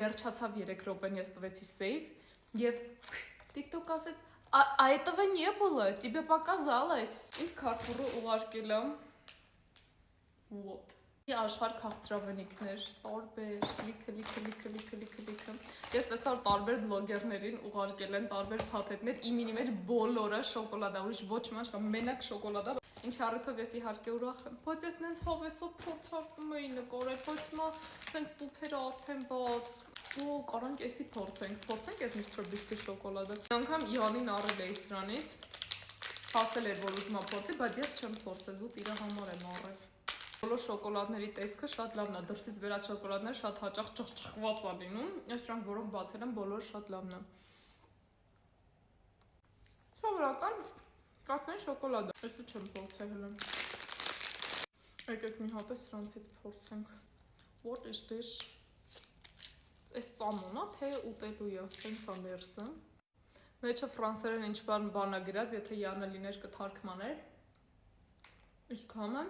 Վերջացավ 3 րոպեն, ես տվեցի save, եւ TikTok ասեց, а этого не было, тебе показалось։ Ինձ քարփուրը ուղարկել եմ։ Вот։ Աշխարհ քաղցրավենիքներ, տարբեր, լիքը։ Ես տեսա որ տարբեր բլոգերներին ուղարկել են տարբեր փաթեթներ, իմինի մեջ բոլորը շոկոլադա, ուրիշ ոչ մի բան, մենակ շոկոլադա։ Ինչ առիթով ես իհարկե ուրախ եմ։ Բայց ես նենց հավեսով փորձարկում էի նկարել, բայց հիմա սենց տուփերը արդեն բաց։ Ու կարանք էսի փորձենք ես Mr. Beast-ի շոկոլադը։ Անգամ Իվանին առել էի սրանից։ Ասել էր որ ուզում եմ փորձի, բայց ես չեմ փորձել, զուտ իր համար եմ առել։ Բոլոր շոկոլադների տեսքը շատ լավն է, դրսից վերած շոկոլադները շատ հաճախ ճղճղված է լինում, ես սրանք որոնք բացել եմ, բոլորը շատ լավն է։ Սովորական կաթնային շոկոլադ է, ես չեմ փորձել հələ։ Եկեք մի հատ է սրանցից փորձենք։ What is this? Այս ծամոն է, թե ուտելու է, սենց է ներսը։ Մեջը ֆրանսերեն ինչ բան է գրած, եթե Յանը լիներ կթարգմաներ։ Իսկ համը